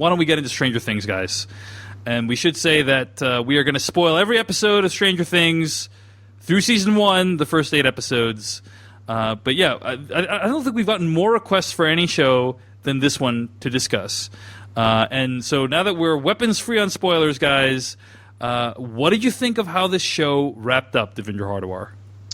why don't we get into Stranger Things, guys? And we should say that we are going to spoil every episode of Stranger Things through season 1, the first 8 episodes. But yeah, I don't think we've gotten more requests for any show than this one to discuss. And so now that we're weapons-free on spoilers, guys, what did you think of how this show wrapped up, Devindra Hardawar?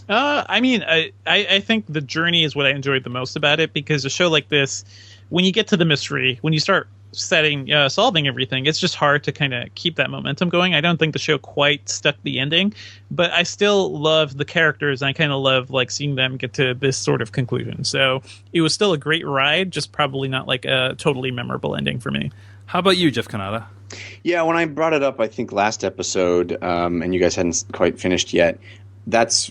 I think the journey is what I enjoyed the most about it, because a show like this, when you get to the mystery, when you start solving everything, it's just hard to kind of keep that momentum going. I don't think the show quite stuck the ending, but I still love the characters, and I kind of love like seeing them get to this sort of conclusion. So it was still a great ride, just probably not like a totally memorable ending for me. How about you, Jeff Kanata? Yeah, when I brought it up, I think last episode, and you guys hadn't quite finished yet, that's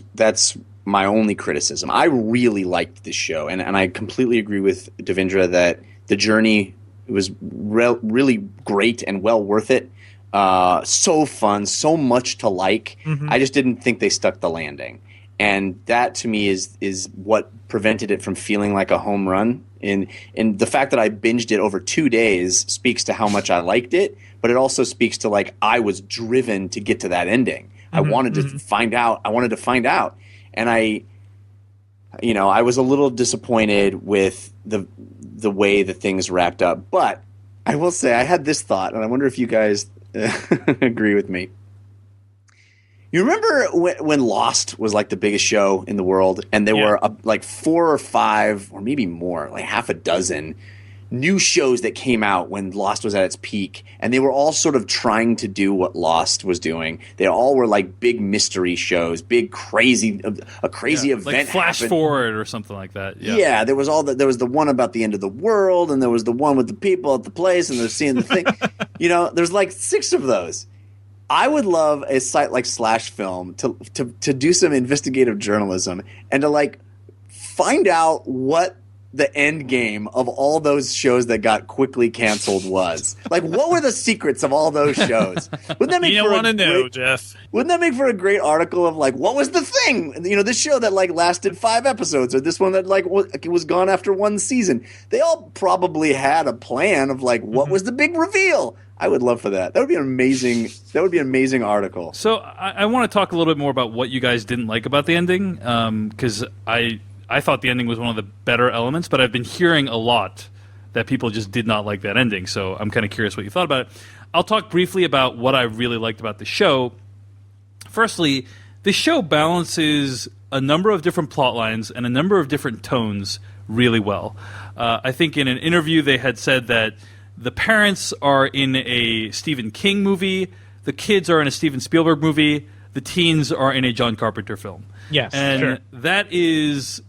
my only criticism. I really liked this show, and I completely agree with Devindra that the journey was really great and well worth it. So fun, so much to like. Mm-hmm. I just didn't think they stuck the landing. And that, to me, is what prevented it from feeling like a home run. And the fact that I binged it over 2 days speaks to how much I liked it, but it also speaks to, like, I was driven to get to that ending. Mm-hmm. I wanted to find out. And I was a little disappointed with the way that things wrapped up. But I will say I had this thought, and I wonder if you guys agree with me. You remember when Lost was like the biggest show in the world, and there were like 4 or 5 or maybe more, like half a dozen new shows that came out when Lost was at its peak, and they were all sort of trying to do what Lost was doing. They all were like big mystery shows, big crazy event, like Flash happened. Forward or something like that. Yeah, there was the one about the end of the world, and there was the one with the people at the place, and they're seeing the thing. There's like 6 of those. I would love a site like Slash Film to do some investigative journalism and to like find out what the end game of all those shows that got quickly canceled was. Like, what were the secrets of all those shows? Wouldn't that make you don't want to know, Jeff? Wouldn't that make for a great article of like, what was the thing? This show that like lasted 5 episodes, or this one that like was gone after 1 season. They all probably had a plan of like, what was the big reveal? I would love for that. That would be an amazing. That would be an amazing article. So I want to talk a little bit more about what you guys didn't like about the ending, because I thought the ending was one of the better elements, but I've been hearing a lot that people just did not like that ending. So I'm kind of curious what you thought about it. I'll talk briefly about what I really liked about the show. Firstly, the show balances a number of different plot lines and a number of different tones really well. I think in an interview they had said that the parents are in a Stephen King movie, the kids are in a Steven Spielberg movie, the teens are in a John Carpenter film. Yes, and sure. That is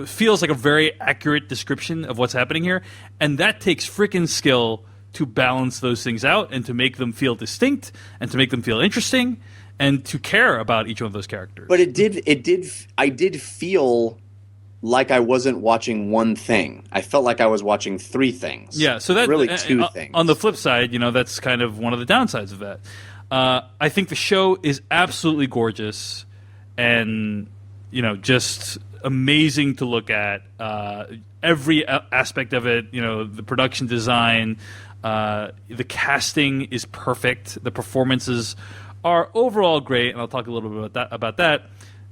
feels like a very accurate description of what's happening here, and that takes freaking skill to balance those things out and to make them feel distinct and to make them feel interesting and to care about each one of those characters. But I did feel like I wasn't watching one thing. I felt like I was watching 3 things. Yeah, so that's really 2 things. On the flip side, that's kind of one of the downsides of that. I think the show is absolutely gorgeous and, just amazing to look at. Every aspect of it, the production design, the casting is perfect. The performances are overall great, and I'll talk a little bit about that.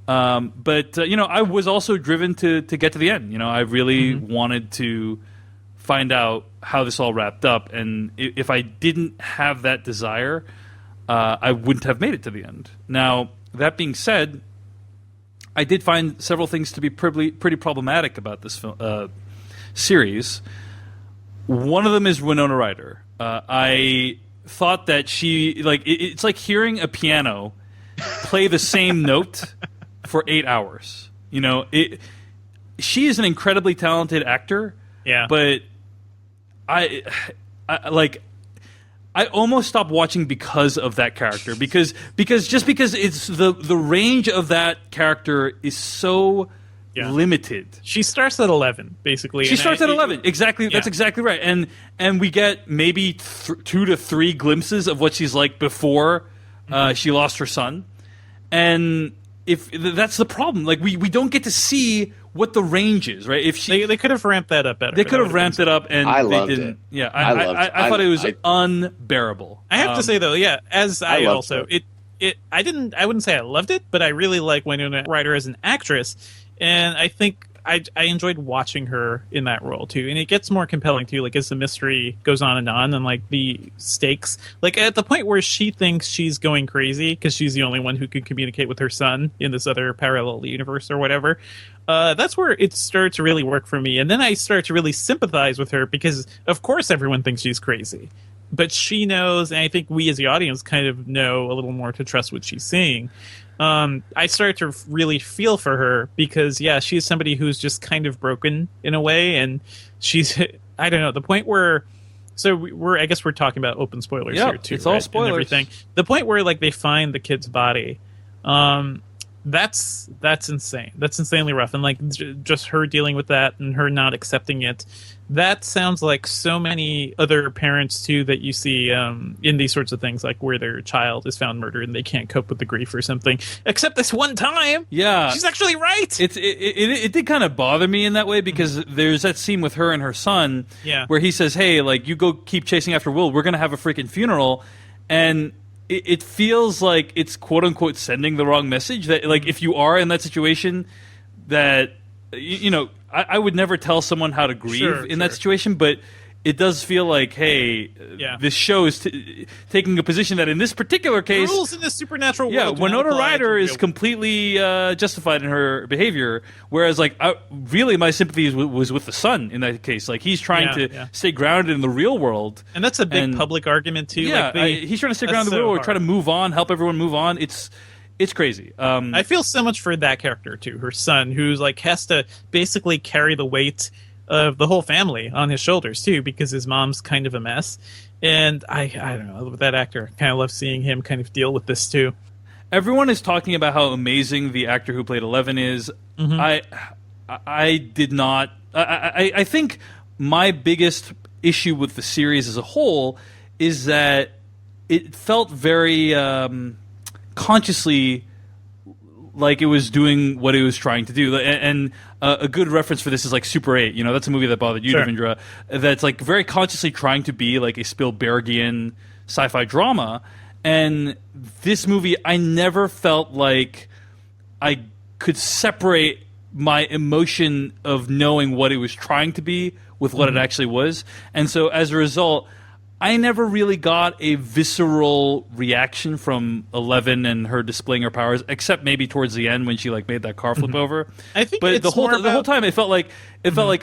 But I was also driven to get to the end. I really wanted to find out how this all wrapped up, and if I didn't have that desire, I wouldn't have made it to the end. Now, that being said, I did find several things to be pretty problematic about this series. One of them is Winona Ryder. I thought that she it's like hearing a piano play the same note for 8 hours. She is an incredibly talented actor. Yeah. But I almost stopped watching because of that character because it's the range of that character is so limited. She starts at 11, basically. She starts at 11. Exactly. Yeah. That's exactly right. And we get maybe 2 to 3 glimpses of what she's like before she lost her son. And if that's the problem, like we don't get to see what the range is, right? If they could have ramped that up better. They could have ramped it up, and I they loved didn't. it. Yeah, I thought it was unbearable. I have to say though, yeah, as I also it. I wouldn't say I loved it, but I really like Winona Ryder as an actress, and I think I enjoyed watching her in that role too. And it gets more compelling too, like as the mystery goes on, and like the stakes, like at the point where she thinks she's going crazy because she's the only one who can communicate with her son in this other parallel universe or whatever. That's where it starts to really work for me, and then I start to really sympathize with her because, of course, everyone thinks she's crazy. But she knows, and I think we as the audience kind of know a little more to trust what she's seeing. I start to really feel for her because, yeah, she's somebody who's just kind of broken in a way, and she's, I don't know, the point where, I guess we're talking about open spoilers here too. It's all spoilers. And everything. The point where like they find the kid's body, that's insane. That's insanely rough, and like just her dealing with that and her not accepting it. That sounds like so many other parents too that you see in these sorts of things, like where their child is found murdered and they can't cope with the grief or something. Except this one time, yeah, she's actually right. It did kind of bother me in that way because there's that scene with her and her son, where he says, "Hey, like you go keep chasing after Will. We're gonna have a freaking funeral," and it feels like it's quote unquote sending the wrong message. That like if you are in that situation, that you know. I would never tell someone how to grieve in that situation, but it does feel like, hey, this show is taking a position that in this particular case... rules in this supernatural world. Yeah, Winona Ryder is completely justified in her behavior, whereas like really my sympathy was with the son in that case. Like he's trying to stay grounded in the real world. And that's a big public argument too. Yeah, like he's trying to stay grounded in the real world, try to move on, help everyone move on. It's crazy. I feel so much for that character too, her son, who's like has to basically carry the weight of the whole family on his shoulders too, because his mom's kind of a mess. And I don't know, with that actor, I kind of love seeing him kind of deal with this too. Everyone is talking about how amazing the actor who played 11 is. Mm-hmm. I did not. I think my biggest issue with the series as a whole is that it felt very. Consciously like it was doing what it was trying to do. And a good reference for this is like Super 8. You know, that's a movie that bothered you, Devindra. That's like very consciously trying to be like a Spielbergian sci-fi drama. And this movie, I never felt like I could separate my emotion of knowing what it was trying to be with what it actually was. And so as a result, I never really got a visceral reaction from 11 and her displaying her powers, except maybe towards the end when she like made that car flip over. I think, but the whole time it felt like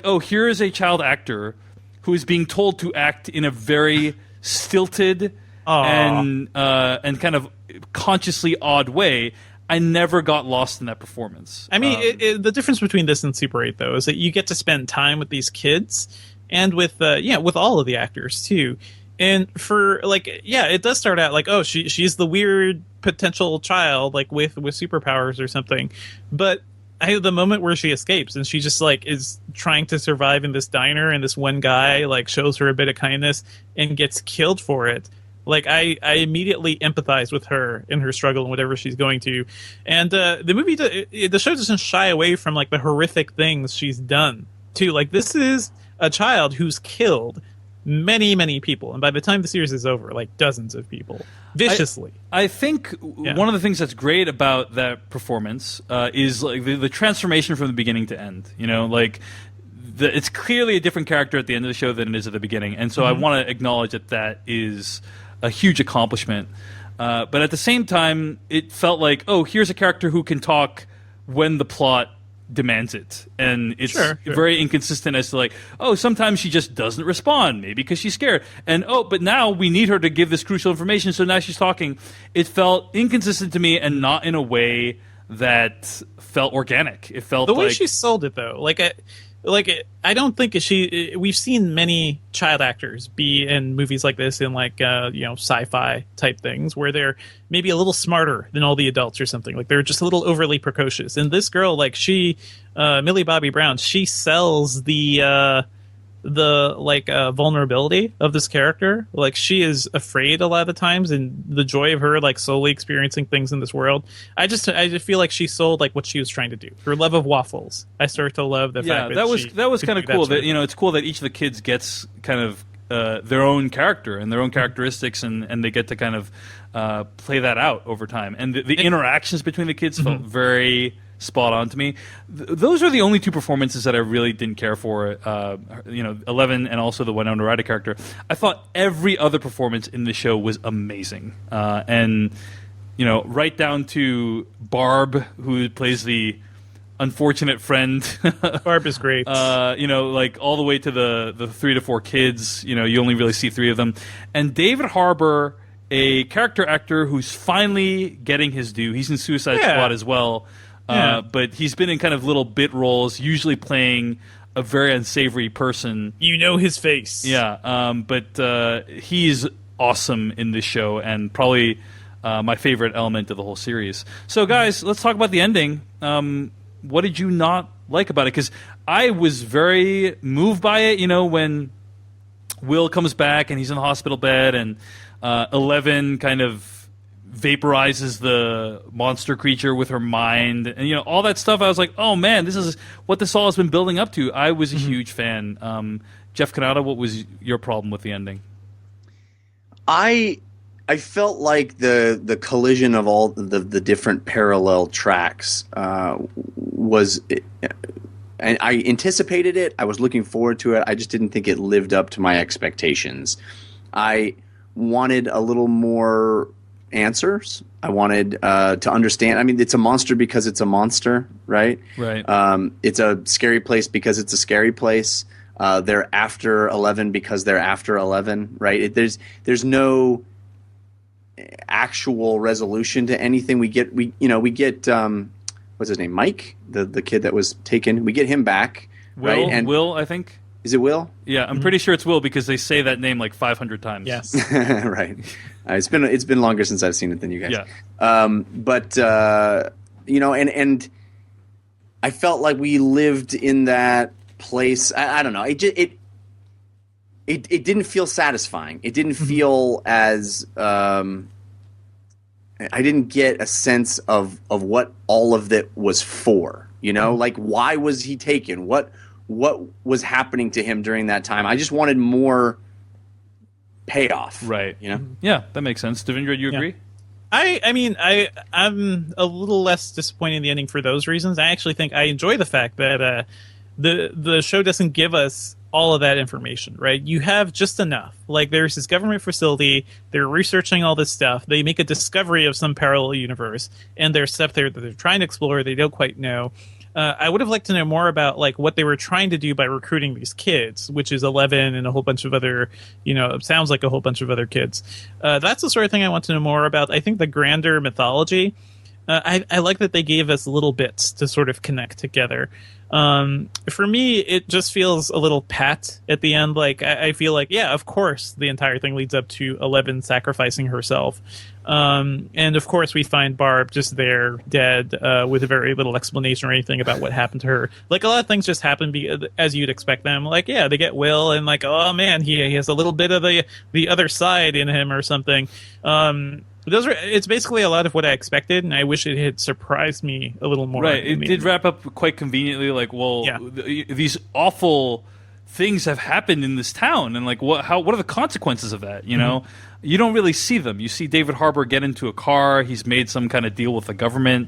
oh, here is a child actor who is being told to act in a very stilted and kind of consciously odd way. I never got lost in that performance. I mean, the difference between this and Super 8 though is that you get to spend time with these kids and with with all of the actors too. And for like, it does start out like, oh, she's the weird potential child like with superpowers or something. But the moment where she escapes and she just like is trying to survive in this diner and this one guy like shows her a bit of kindness and gets killed for it. Like I immediately empathize with her in her struggle and whatever she's going to. And the show doesn't shy away from like the horrific things she's done too. Like this is a child who's killed many people, and by the time the series is over, like dozens of people viciously. I think one of the things that's great about that performance is like the transformation from the beginning to end. You know, like it's clearly a different character at the end of the show than it is at the beginning, and so I want to acknowledge that is a huge accomplishment. But at the same time, it felt like, oh, here's a character who can talk when the plot demands it, and it's very inconsistent as to like, oh, sometimes she just doesn't respond, maybe because she's scared, and but now we need her to give this crucial information, so now she's talking. It felt inconsistent to me, and not in a way that felt organic. It felt the way she sold it though, I don't think we've seen many child actors be in movies like this in like sci-fi type things where they're maybe a little smarter than all the adults or something. Like they're just a little overly precocious. And this girl, like Millie Bobby Brown, she sells the the vulnerability of this character. Like, she is afraid a lot of the times, and the joy of her like slowly experiencing things in this world. I just feel like she sold like what she was trying to do. Her love of waffles. I started to love the fact that was kind of cool. That it's cool that each of the kids gets kind of their own character and their own characteristics, and they get to kind of play that out over time. And the interactions between the kids felt very spot on to me. Those are the only two performances that I really didn't care for. 11 and also the Winona Ryder character. I thought every other performance in the show was amazing, and right down to Barb, who plays the unfortunate friend. Barb is great. Like all the way to the 3 to 4 kids. You only really see 3 of them, and David Harbour, a character actor who's finally getting his due. He's in Suicide Squad as well. But he's been in kind of little bit roles, usually playing a very unsavory person. You know his face. Yeah, but he's awesome in this show, and probably my favorite element of the whole series. So, guys, let's talk about the ending. What did you not like about it? Because I was very moved by it, when Will comes back and he's in the hospital bed, and 11 kind of vaporizes the monster creature with her mind, and all that stuff. I was like, oh man, this is what this all has been building up to. I was a huge fan. Jeff Canada, what was your problem with the ending? I felt like the collision of all the different parallel tracks was, and I anticipated it. I was looking forward to it. I just didn't think it lived up to my expectations. I wanted a little more answers. I wanted to understand. I mean, it's a monster because it's a monster, right? Right. It's a scary place because it's a scary place. They're after 11 because they're after 11, right? There's no actual resolution to anything. We get what's his name, Mike, the kid that was taken. We get him back, right? And Will, I think. Is it Will? Yeah, I'm pretty sure it's Will because they say that name like 500 times. Yes. Right. It's been longer since I've seen it than you guys. Yeah. And I felt like we lived in that place. I don't know. It didn't feel satisfying. It didn't feel as I didn't get a sense of what all of that was for. Like, why was he taken? What was happening to him during that time? I just wanted more payoff. Right. Yeah, that makes sense. Devindra, you agree? I'm a little less disappointed in the ending for those reasons. I actually think I enjoy the fact that the show doesn't give us all of that information, right? You have just enough. Like, there's this government facility, they're researching all this stuff, they make a discovery of some parallel universe, and there's stuff there that they're trying to explore they don't quite know. I would have liked to know more about like what they were trying to do by recruiting these kids, which is 11 and a whole bunch of other, it sounds like a whole bunch of other kids. That's the sort of thing I want to know more about. I think the grander mythology, I like that they gave us little bits to sort of connect together. For me, it just feels a little pat at the end. Like, I feel like, yeah, of course, the entire thing leads up to 11 sacrificing herself. And of course, we find Barb just there, dead, with very little explanation or anything about what happened to her. Like, a lot of things just happen as you'd expect them. Like, yeah, they get Will, and like, oh man, he has a little bit of the other side in him or something. It's basically a lot of what I expected, and I wish it had surprised me a little more. Right, it did wrap up quite conveniently. Like, well, these awful things have happened in this town, and like, what are the consequences of that? You don't really see them. You see David Harbour get into a car. He's made some kind of deal with the government,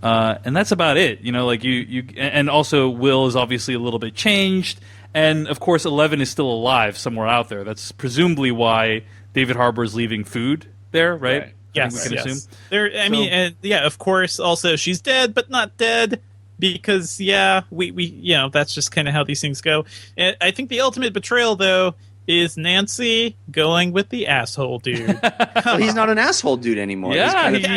and that's about it. And also Will is obviously a little bit changed, and of course 11 is still alive somewhere out there. That's presumably why David Harbour is leaving food there, right? Yes, we can assume. Of course. Also, she's dead, but not dead, because we that's just kind of how these things go. And I think the ultimate betrayal, though, is Nancy going with the asshole dude. Well, he's not an asshole dude anymore. Yeah, he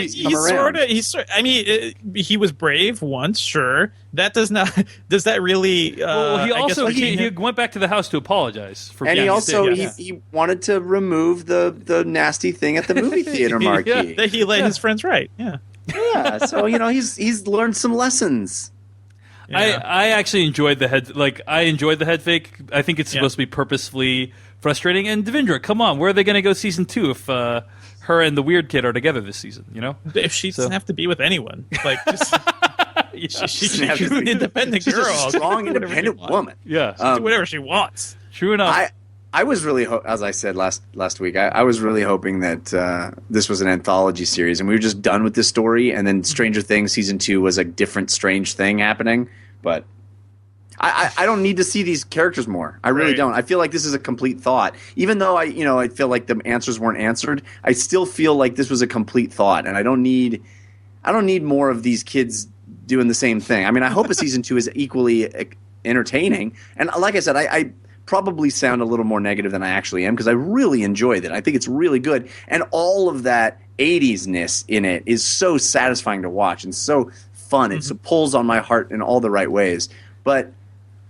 was brave once, sure. That does that really? He went back to the house to apologize for. And he wanted to remove the nasty thing at the movie theater marquee. That he let his friends write. Yeah. Yeah. So he's learned some lessons. Yeah. I actually enjoyed the head. Like, I enjoyed the head fake. I think it's supposed to be purposefully frustrating. And Devindra, come on, where are they going to go season 2 if her and the weird kid are together this season? You know, if she doesn't have to be with anyone, like just she's an independent girl, she's a strong, independent woman. Yeah, do whatever she wants. True enough. I was really, as I said last week, I was really hoping that this was an anthology series and we were just done with this story, and then Stranger Things season 2 was a different strange thing happening. But I don't need to see these characters more. I really don't. I feel like this is a complete thought. Even though I feel like the answers weren't answered, I still feel like this was a complete thought, and I don't need more of these kids doing the same thing. I mean, I hope a season 2 is equally entertaining. And like I said, I probably sound a little more negative than I actually am because I really enjoyed it. I think it's really good. And all of that 80s-ness in it is so satisfying to watch and so fun. It pulls on my heart in all the right ways. But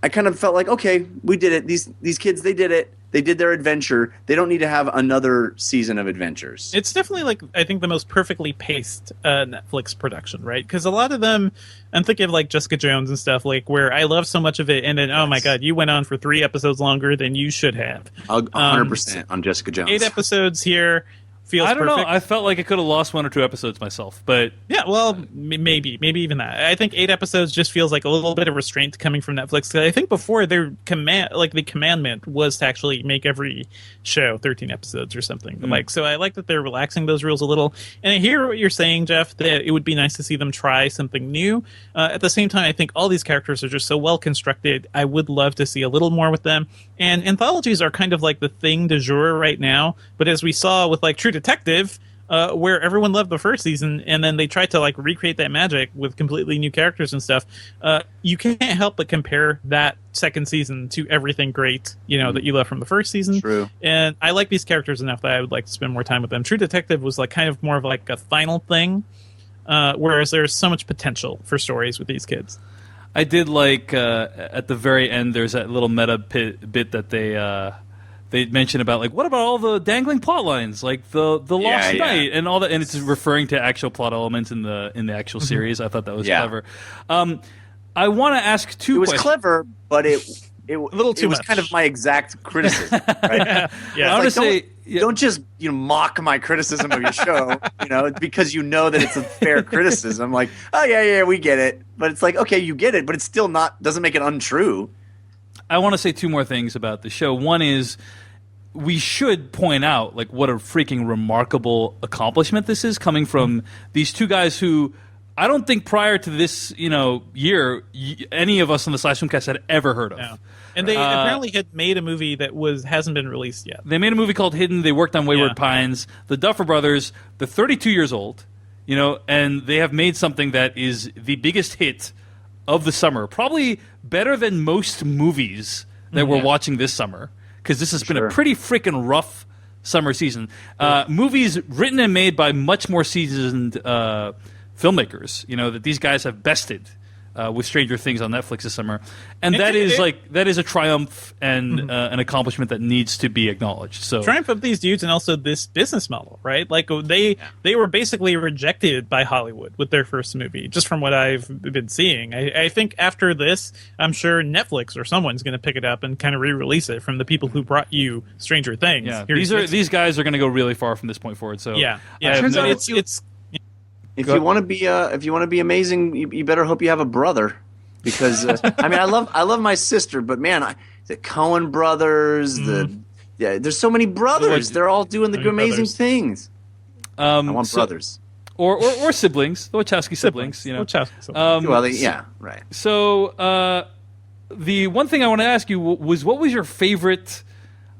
I kind of felt like, okay, we did it. These kids, they did it. They did their adventure. They don't need to have another season of adventures. It's definitely, like, I think the most perfectly paced Netflix production, right? Because a lot of them, I'm thinking of, like, Jessica Jones and stuff, like, where I love so much of it, and then, oh my god, you went on for 3 episodes longer than you should have. 100% on Jessica Jones. 8 episodes here. Feels I don't perfect. know. I felt like I could have lost 1 or 2 episodes myself, but yeah, well, maybe even that. I think 8 episodes just feels like a little bit of restraint coming from Netflix. I think before their the commandment was to actually make every show 13 episodes or something. Like, so I like that they're relaxing those rules a little. And I hear what you're saying, Jeff, that it would be nice to see them try something new. At the same time, I think all these characters are just so well constructed. I would love to see a little more with them. And anthologies are kind of like the thing du jour right now. But as we saw with like True Detective, where everyone loved the first season, and then they tried to like recreate that magic with completely new characters and stuff. You can't help but compare that second season to everything great, that you love from the first season. True. And I like these characters enough that I would like to spend more time with them. True Detective was like kind of more of like a final thing, whereas there's so much potential for stories with these kids. I did like at the very end. There's that little meta bit that they mention about, like, what about all the dangling plot lines, like the lost night and all that, and it's referring to actual plot elements in the actual series. I thought that was clever. I want to ask 2 questions. It was clever, but it a little too was much. kind of my exact criticism. Right? Yeah. I want to say, don't just mock my criticism of your show, because you know that it's a fair criticism. Like, oh yeah, we get it, but it's like, okay, you get it, but it's still doesn't make it untrue. I want to say 2 more things about the show. One is, we should point out, like, what a freaking remarkable accomplishment this is, coming from these 2 guys who I don't think prior to this, year, any of us on the Filmcast had ever heard of. Yeah. And they apparently had made a movie that hasn't been released yet. They made a movie called Hidden. They worked on Wayward Pines. The Duffer Brothers, they're 32 years old, and they have made something that is the biggest hit of the summer, probably better than most movies that we're watching this summer, because this has been a pretty freaking rough summer season. Movies written and made by much more seasoned filmmakers, that these guys have bested with Stranger Things on Netflix this summer, and that is a triumph and an accomplishment that needs to be acknowledged. So triumph of these dudes, and also this business model, right? Like they were basically rejected by Hollywood with their first movie, just from what I've been seeing. I think after this, I'm sure Netflix or someone's going to pick it up and kind of re-release it from the people who brought you Stranger Things. Yeah, these guys are going to go really far from this point forward. So Turns out it's. If you want to be amazing, you better hope you have a brother, because I mean, I love my sister, but man, the Coen brothers, there's so many brothers. They're all doing the amazing things. I want brothers or siblings, the Wachowski siblings. Wachowski siblings. Well, right. So the one thing I want to ask you was, what was your favorite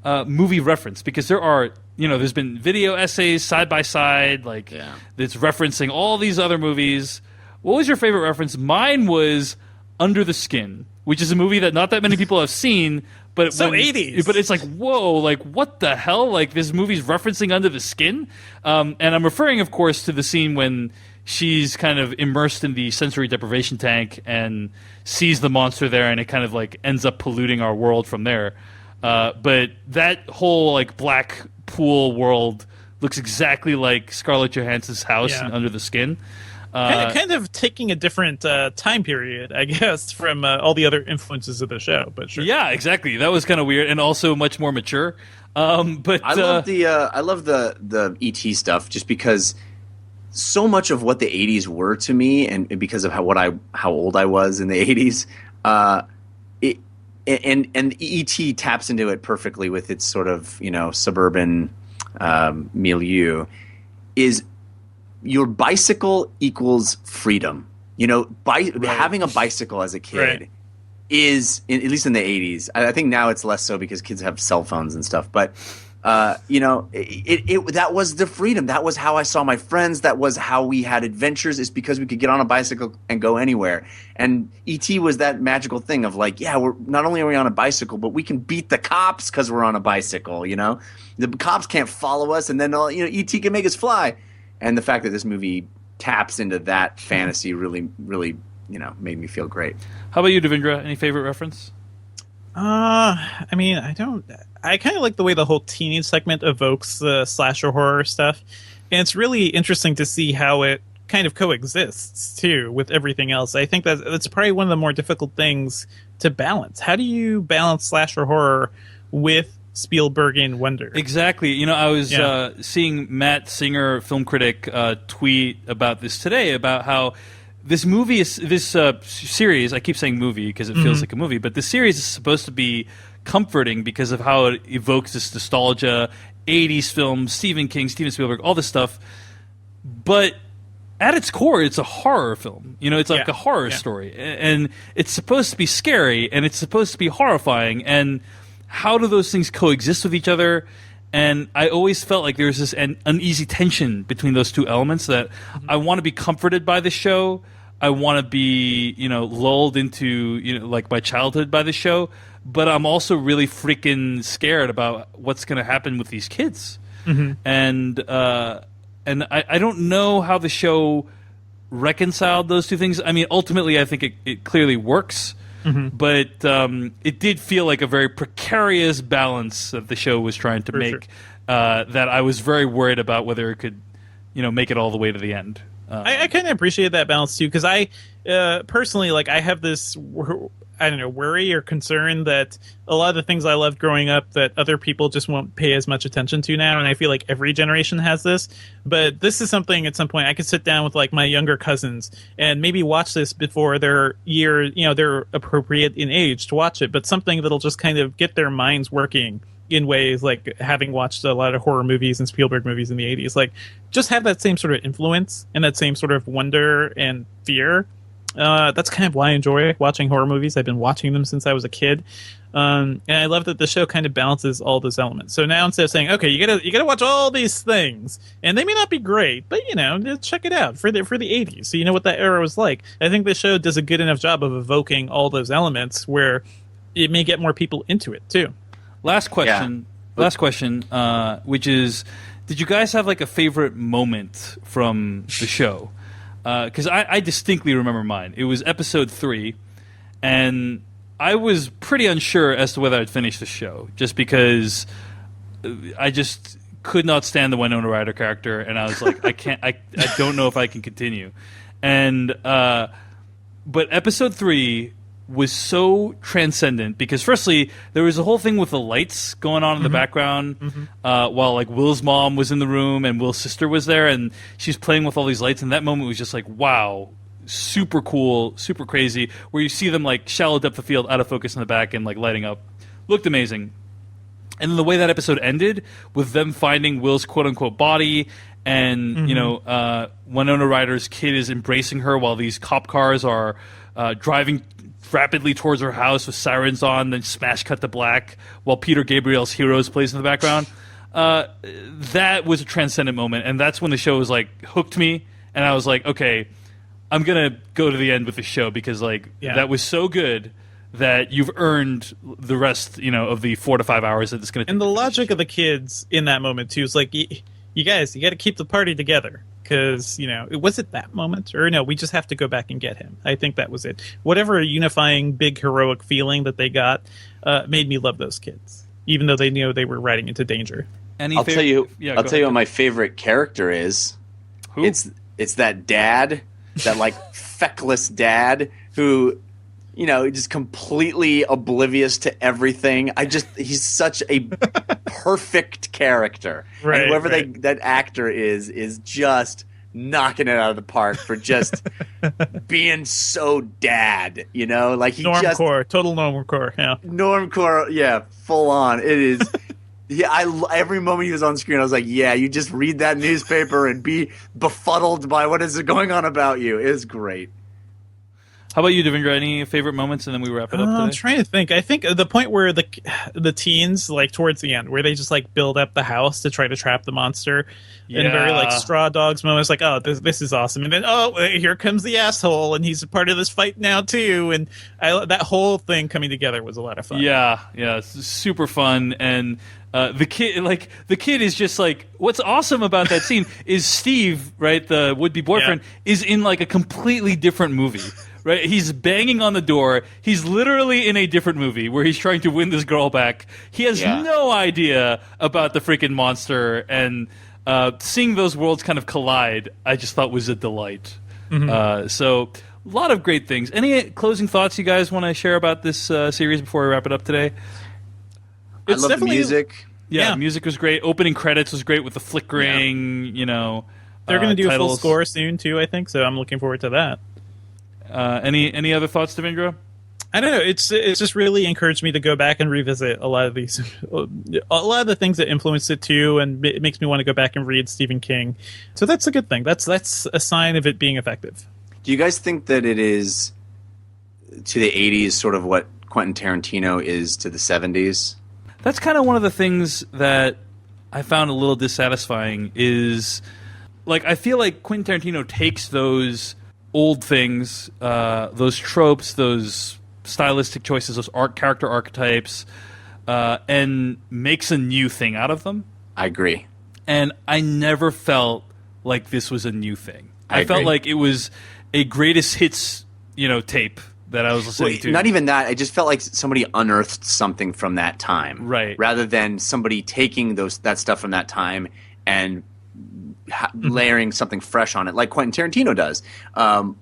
movie reference? Because there are. There's been video essays side by side, that's referencing all these other movies. What was your favorite reference? Mine was Under the Skin, which is a movie that not that many people have seen, but 80s. But it's like, whoa, like what the hell? Like, this movie's referencing Under the Skin, and I'm referring, of course, to the scene when she's kind of immersed in the sensory deprivation tank and sees the monster there, and it kind of like ends up polluting our world from there. But that whole like black pool world looks exactly like Scarlett Johansson's house in Under the Skin. Kind of taking a different time period, I guess, from all the other influences of the show. But sure. Yeah, exactly. That was kind of weird and also much more mature. But I love the ET stuff just because so much of what the 80s were to me, and because of how old I was in the 80s, and ET taps into it perfectly with its sort of suburban milieu. Is your bicycle equals freedom? Having a bicycle as a kid is, at least in the 80s. I think now it's less so because kids have cell phones and stuff, but. That was the freedom. That was how I saw my friends. That was how we had adventures. It's because we could get on a bicycle and go anywhere. And ET was that magical thing of like, yeah, we're not only are we on a bicycle, but we can beat the cops because we're on a bicycle. The cops can't follow us, and then ET can make us fly. And the fact that this movie taps into that fantasy really, really, made me feel great. How about you, Devindra? Any favorite reference? I mean, I kind of like the way the whole teenage segment evokes the slasher horror stuff. And it's really interesting to see how it kind of coexists, too, with everything else. I think that's probably one of the more difficult things to balance. How do you balance slasher horror with Spielbergian wonder? Exactly. I was seeing Matt Singer, film critic, tweet about this today, about how this movie is series. I keep saying movie because it feels like a movie, but the series is supposed to be comforting because of how it evokes this nostalgia, 80s films, Stephen King, Steven Spielberg, all this stuff. But at its core, it's a horror film. It's like a horror story, and it's supposed to be scary, and it's supposed to be horrifying. And how do those things coexist with each other? And I always felt like there's this uneasy tension between those two elements that I want to be comforted by the show. I want to be, lulled into, like my childhood by the show. But I'm also really freaking scared about what's going to happen with these kids. Mm-hmm. And I don't know how the show reconciled those two things. I mean, ultimately, I think it clearly works. Mm-hmm. But it did feel like a very precarious balance that the show was trying to make. Sure. That I was very worried about whether it could, make it all the way to the end. I kind of appreciate that balance too, because I personally, I have this, worry or concern that a lot of the things I loved growing up that other people just won't pay as much attention to now, and I feel like every generation has this. But this is something at some point I could sit down with my younger cousins and maybe watch this before they're they're appropriate in age to watch it, but something that'll just kind of get their minds working in ways like having watched a lot of horror movies and Spielberg movies in the 80s. Just have that same sort of influence and that same sort of wonder and fear. That's kind of why I enjoy watching horror movies. I've been watching them since I was a kid. And I love that the show kind of balances all those elements. So now instead of saying, okay, you gotta watch all these things, and they may not be great, but check it out for the 80s, so you know what that era was like. I think the show does a good enough job of evoking all those elements where it may get more people into it too. Last question, which is, did you guys have a favorite moment from the show? Because I distinctly remember mine. It was episode 3, and I was pretty unsure as to whether I'd finish the show, just because I just could not stand the Winona Ryder character, and I was like, I don't know if I can continue. And but episode 3 was so transcendent because, firstly, there was a whole thing with the lights going on in the background while Will's mom was in the room and Will's sister was there, and she's playing with all these lights, and that moment was just wow, super cool, super crazy, where you see them shallow depth of field out of focus in the back and lighting up. Looked amazing. And then the way that episode ended with them finding Will's quote-unquote body, and Winona Ryder's kid is embracing her while these cop cars are driving rapidly towards her house with sirens on, then smash cut to black while Peter Gabriel's Heroes plays in the background. That was a transcendent moment, and that's when the show was hooked me, and I was like, okay, I'm gonna go to the end with the show because that was so good that you've earned the rest of the 4 to 5 hours that it's gonna take. And the logic of the kids in that moment too is you guys, you got to keep the party together. Because, was it that moment? Or no, we just have to go back and get him. I think that was it. Whatever unifying, big, heroic feeling that they got made me love those kids. Even though they knew they were riding into danger. I'll tell you what my favorite character is. Who? It's that dad that like feckless dad who, you know, just completely oblivious to everything. He's such a perfect character. Right, and whoever right. that actor is just knocking it out of the park for just being so dad, you know, like he Normcore, total normcore, yeah. Normcore, yeah, full on. It is. Yeah, every moment he was on screen, I was like, yeah, you just read that newspaper and be befuddled by what is going on about you. It is great. How about you, Devindra? Any favorite moments, and then we wrap it up today? I'm trying to think. I think the point where the teens, like towards the end, where they just like build up the house to try to trap the monster, in a very like Straw Dogs moment. It's like, oh, this is awesome, and then here comes the asshole, and he's a part of this fight now too. And that whole thing coming together was a lot of fun. Yeah, it's super fun, and the kid is just like, what's awesome about that scene is Steve, right, the would-be boyfriend, is in like a completely different movie. Right, he's banging on the door. He's literally in a different movie where he's trying to win this girl back. He has no idea about the freaking monster, and seeing those worlds kind of collide, I just thought was a delight. Mm-hmm. So, a lot of great things. Any closing thoughts you guys want to share about this series before we wrap it up today? I love the music. Yeah, music was great. Opening credits was great with the flickering, you know. They're going to do titles. a full score soon too, I think. So I'm looking forward to that. Any other thoughts, Devindra? I don't know. It's just really encouraged me to go back and revisit a lot of the things that influenced it too, and it makes me want to go back and read Stephen King. So that's a good thing. That's a sign of it being effective. Do you guys think that it is to the 80s sort of what Quentin Tarantino is to the 70s? That's kind of one of the things that I found a little dissatisfying is, like, I feel like Quentin Tarantino takes those old things, those tropes, those stylistic choices, those character archetypes, and makes a new thing out of them. I agree. And I never felt like this was a new thing. I agree. felt like it was a greatest hits, tape that I was listening to. Not even that. I just felt like somebody unearthed something from that time. Right. Rather than somebody taking that stuff from that time and layering something fresh on it, like Quentin Tarantino does, and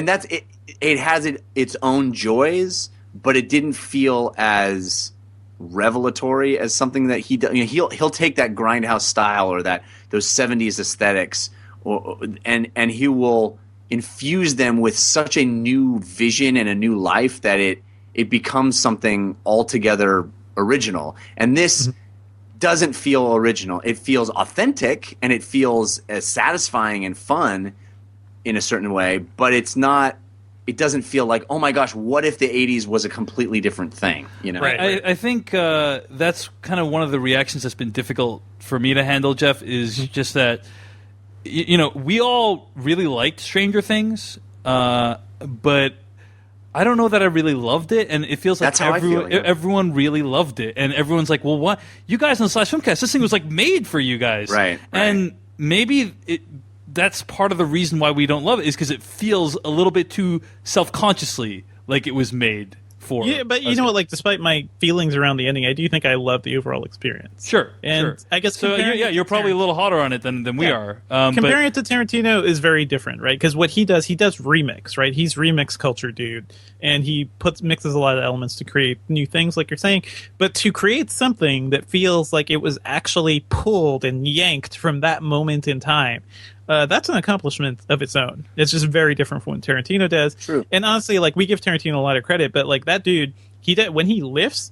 that's it. It has its own joys, but it didn't feel as revelatory as something that he does. He'll take that grindhouse style or those 70s aesthetics, and he will infuse them with such a new vision and a new life that it becomes something altogether original. And this doesn't feel original. It feels authentic, and it feels satisfying and fun in a certain way, but it doesn't feel like, oh my gosh, what if the 80s was a completely different thing? Right. I think that's kind of one of the reactions that's been difficult for me to handle, Jeff, is just that, we all really liked Stranger Things, but I don't know that I really loved it, and it feels like everyone really loved it, and everyone's like, well, what? You guys on the Slash Filmcast, this thing was like made for you guys. Right. And maybe that's part of the reason why we don't love it, is because it feels a little bit too self-consciously like it was made for. Yeah, but you know what? Like, despite my feelings around the ending, I do think I love the overall experience. Sure, and I guess so. You're probably a little hotter on it than we are. Comparing it to Tarantino is very different, right? Because what he does remix, right? He's remix culture dude, and he mixes a lot of elements to create new things, like you're saying. But to create something that feels like it was actually pulled and yanked from that moment in time. That's an accomplishment of its own. It's just very different from what Tarantino does. True. And honestly, like, we give Tarantino a lot of credit, but like that dude, when he lifts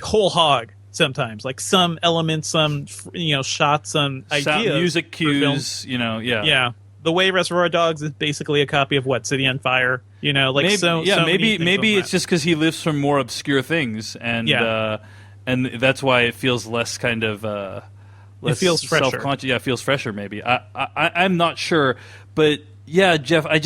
whole hog sometimes. Like some elements, some shots, some idea, music cues. Yeah. The way Reservoir Dogs is basically a copy of City on Fire. Maybe it's just because he lifts from more obscure things, and that's why it feels less kind of. It feels fresher. Self-conscious. Yeah, it feels fresher. Maybe I'm not sure, but yeah, Jeff, I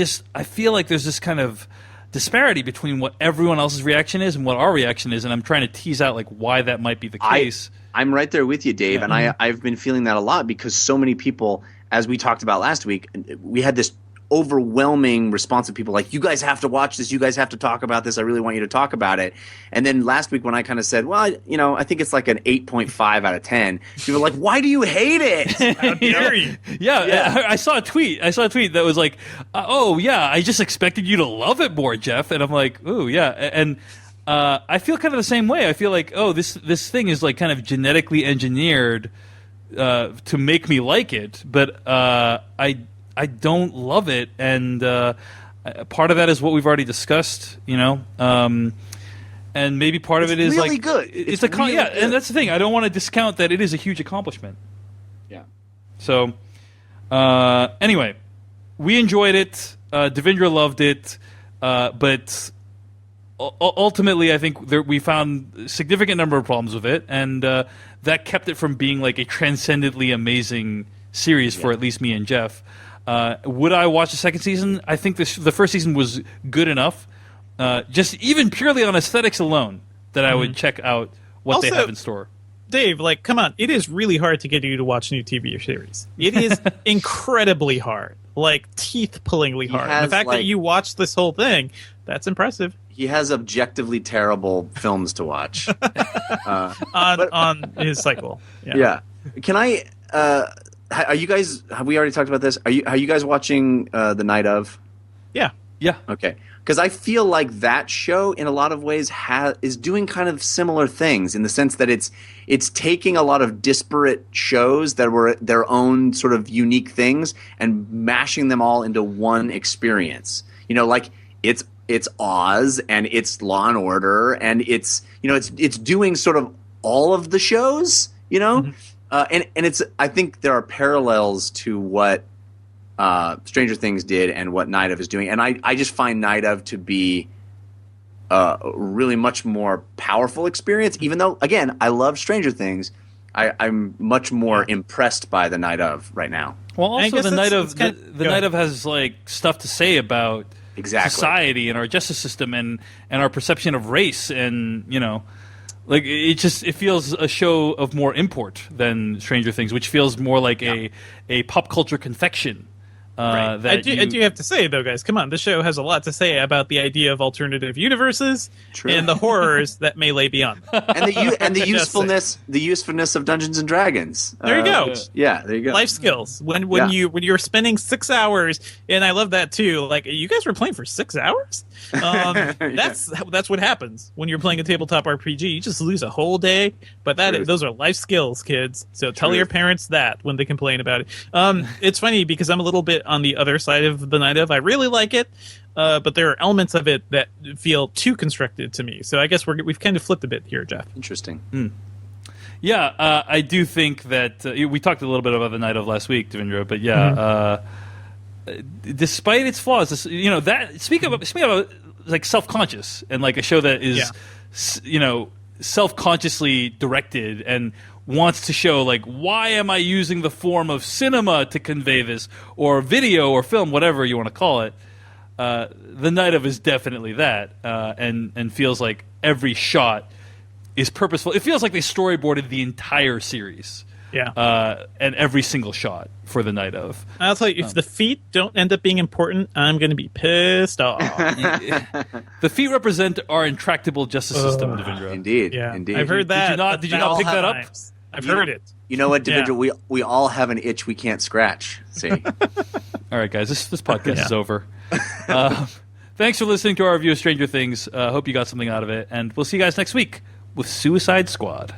feel like there's this kind of disparity between what everyone else's reaction is and what our reaction is, and I'm trying to tease out like why that might be the case. I'm right there with you, Dave, and I've been feeling that a lot because so many people, as we talked about last week, we had this overwhelming response of people like, you guys have to watch this, you guys have to talk about this, I really want you to talk about it. And then last week when I kind of said, well, I think it's like an 8.5 out of 10, people were like, why do you hate it? How dare you? Yeah. I saw a tweet that was like, oh yeah, I just expected you to love it more, Jeff. And I'm like, oh yeah. And I feel kind of the same way. I feel like, oh, this thing is like kind of genetically engineered to make me like it, but I don't love it, and part of that is what we've already discussed, and maybe part of it is really like good. It's really good. And that's the thing. I don't want to discount that it is a huge accomplishment. Yeah. So, anyway, we enjoyed it. Devindra loved it, but ultimately, I think we found a significant number of problems with it, and that kept it from being like a transcendently amazing series for at least me and Jeff. Would I watch the second season? I think the first season was good enough, just even purely on aesthetics alone, that I would check out what they have in store. Dave, like, come on. It is really hard to get you to watch new TV series. It is incredibly hard. Like, teeth-pullingly hard. And the fact that you watched this whole thing, that's impressive. He has objectively terrible films to watch. On his cycle. Yeah. Can I... are you guys? Have we already talked about this? Are you guys watching The Night of? Yeah. Okay. Because I feel like that show, in a lot of ways, is doing kind of similar things in the sense that it's taking a lot of disparate shows that were their own sort of unique things and mashing them all into one experience. Like it's Oz and it's Law and Order and it's doing sort of all of the shows. And it's, I think there are parallels to what Stranger Things did and what Night of is doing. And I just find Night of to be a really much more powerful experience, even though, again, I love Stranger Things. I'm much more impressed by the Night of right now. Well, also the Night of Night of has like stuff to say about society and our justice system and our perception of race and like it feels a show of more import than Stranger Things, which feels more like a pop culture confection. Right. I do have to say though, guys, come on, this show has a lot to say about the idea of alternative universes and the horrors that may lay beyond them. and the usefulness of Dungeons and Dragons. There you go. Yeah, there you go. Life skills. When you're spending 6 hours, and I love that too. Like, you guys were playing for 6 hours. That's what happens when you're playing a tabletop RPG. You just lose a whole day. But those are life skills, kids. So tell your parents that when they complain about it. It's funny because I'm a little bit on the other side of the Night of. I really like it, but there are elements of it that feel too constructed to me. So I guess we've kind of flipped a bit here, Jeff. Interesting. Yeah, I do think that we talked a little bit about the Night of last week, Devindra, but yeah, despite its flaws, that speaking about like self-conscious and like a show that is self-consciously directed and wants to show like, why am I using the form of cinema to convey this, or video or film, whatever you want to call it. The Night of is definitely that, and feels like every shot is purposeful. It feels like they storyboarded the entire series. Yeah. And every single shot for the Night of. I'll tell you, if the feet don't end up being important, I'm going to be pissed off. The feet represent our intractable justice system, Devindra. Indeed. I've heard that. Did you not pick that up? I've heard it. You know what, Devindra? We all have an itch we can't scratch. See? All right, guys, this podcast is over. Thanks for listening to our review of Stranger Things. Hope you got something out of it, and we'll see you guys next week with Suicide Squad.